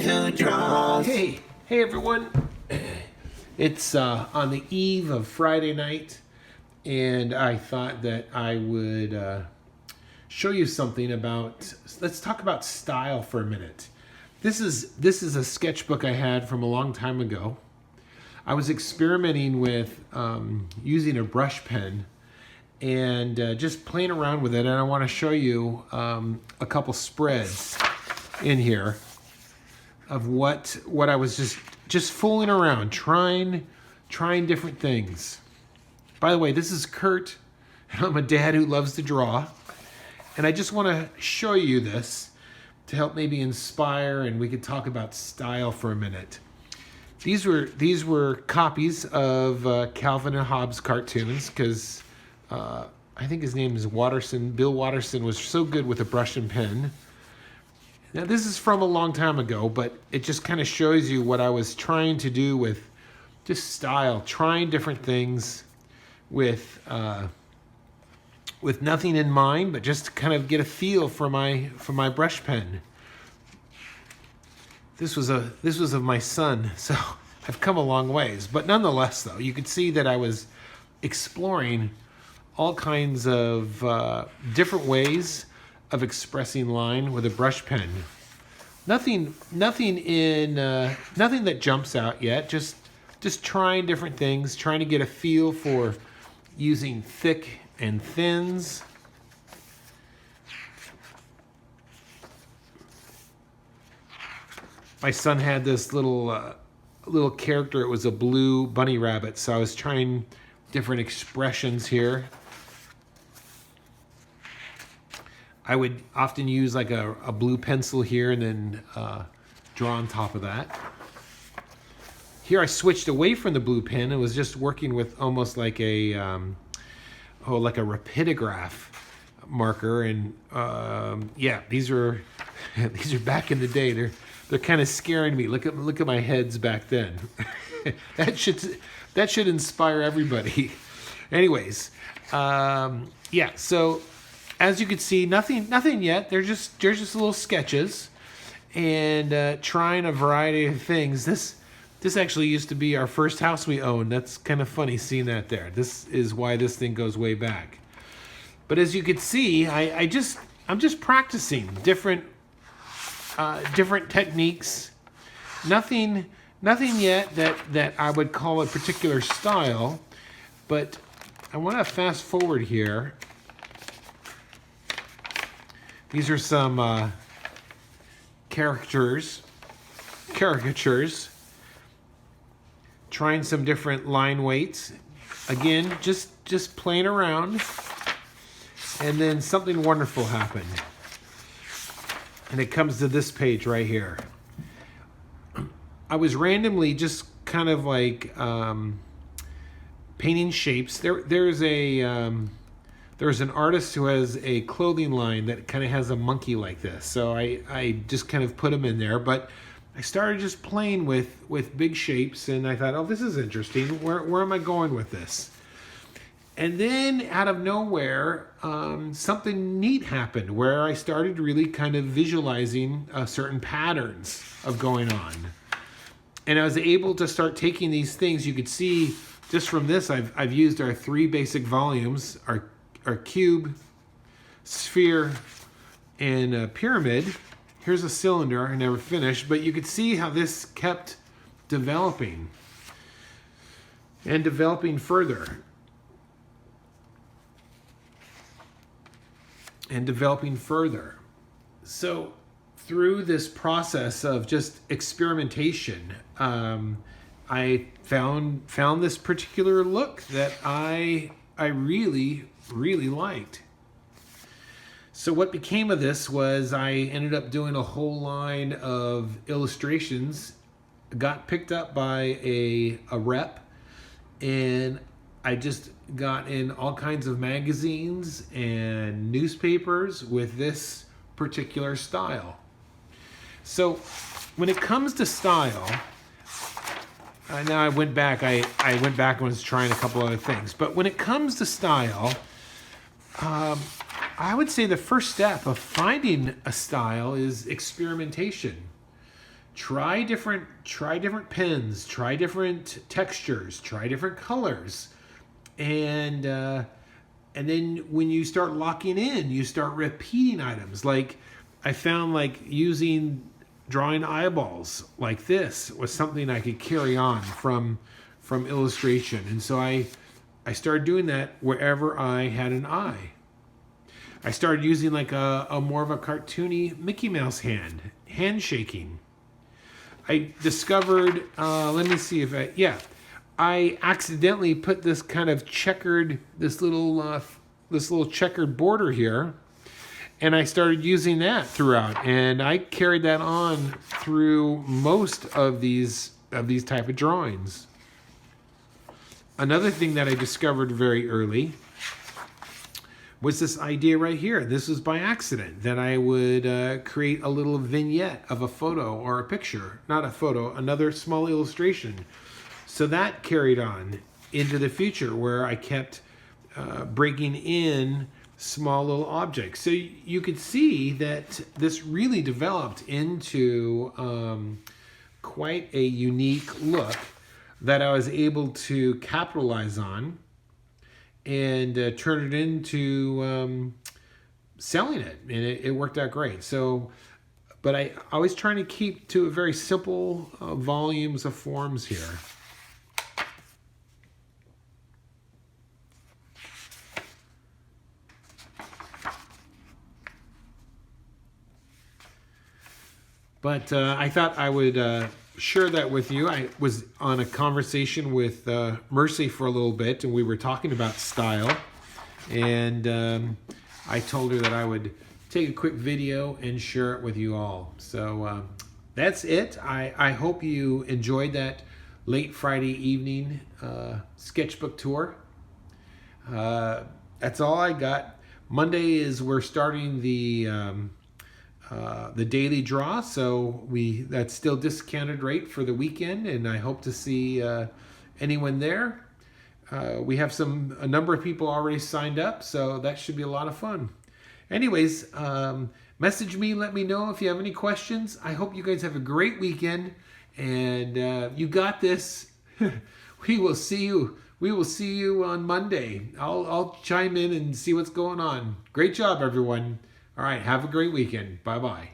who draws. Hey everyone. It's on the eve of Friday night, and I thought that I would show you something about, let's talk about style for a minute. This is a sketchbook I had from a long time ago. I was experimenting with using a brush pen and just playing around with it, and I want to show you a couple spreads in here of what I was just fooling around, trying different things. By the way, this is Kurt, and I'm a dad who loves to draw, and I just want to show you this to help maybe inspire, and we could talk about style for a minute. These were copies of Calvin and Hobbes cartoons, because I think his name is Watterson. Bill Watterson was so good with a brush and pen. Now this is from a long time ago, but it just kind of shows you what I was trying to do with just style, trying different things with nothing in mind, but just to kind of get a feel for my brush pen. This was of my son, so I've come a long ways. But nonetheless, though, you could see that I was exploring all kinds of different ways of expressing line with a brush pen. Nothing that jumps out yet. Just trying different things, trying to get a feel for using thick and thins. My son had this little character. It was a blue bunny rabbit, so I was trying different expressions here. I would often use like a blue pencil here and then draw on top of that. Here I switched away from the blue pen and was just working with almost like a rapidograph marker. And yeah, these are back in the day. They're kind of scaring me. Look at my heads back then. That should inspire everybody. Anyways, yeah. So as you can see, nothing yet. They're just little sketches, and trying a variety of things. This actually used to be our first house we owned. That's kind of funny seeing that there. This is why this thing goes way back. But as you can see, I'm just practicing different techniques. Nothing yet that I would call a particular style. But I want to fast forward here. These are some caricatures. Trying some different line weights. Again, just playing around. And then something wonderful happened. And it comes to this page right here. I was randomly just kind of like painting shapes. There's an artist who has a clothing line that kind of has a monkey like this. So I just kind of put him in there. But I started just playing with big shapes, and I thought, oh, this is interesting. Where am I going with this? And then out of nowhere, something neat happened where I started really kind of visualizing certain patterns of going on. And I was able to start taking these things. You could see just from this, I've used our 3 basic volumes, our cube, sphere, and pyramid. Here's a cylinder I never finished, but you could see how this kept developing and developing further and developing further. So through this process of just experimentation, I found this particular look that I really liked. So what became of this was I ended up doing a whole line of illustrations, got picked up by a rep, and I just got in all kinds of magazines and newspapers with this particular style. So when it comes to style, now I went back and was trying a couple other things, but when it comes to style, I would say the first step of finding a style is experimentation. try different pens, try different textures, try different colors, and then when you start locking in, you start repeating items. Like I found like drawing eyeballs like this was something I could carry on from illustration, and so I started doing that wherever I had an eye. I started using like a more of a cartoony Mickey Mouse hand shaking. I discovered, let me see if I accidentally put this kind of this little checkered border here, and I started using that throughout, and I carried that on through most of these type of drawings. Another thing that I discovered very early was this idea right here. This was by accident, that I would create a little vignette of a photo or a picture, not a photo, another small illustration. So that carried on into the future, where I kept breaking in small little objects. So you could see that this really developed into quite a unique look that I was able to capitalize on and turn it into selling it, and it worked out great. So, but I was trying to keep to a very simple volumes of forms here. But I thought I would share that with you. I was on a conversation with Mercy for a little bit, and we were talking about style. And I told her that I would take a quick video and share it with you all. So that's it. I hope you enjoyed that late Friday evening sketchbook tour. That's all I got. Monday is we're starting the daily draw, so that's still discounted rate for the weekend, and I hope to see anyone there. We have a number of people already signed up, so that should be a lot of fun. Anyways, message me, let me know if you have any questions. I hope you guys have a great weekend, and you got this. We will see you on Monday. I'll chime in and see what's going on. Great job, everyone. All right, have a great weekend. Bye-bye.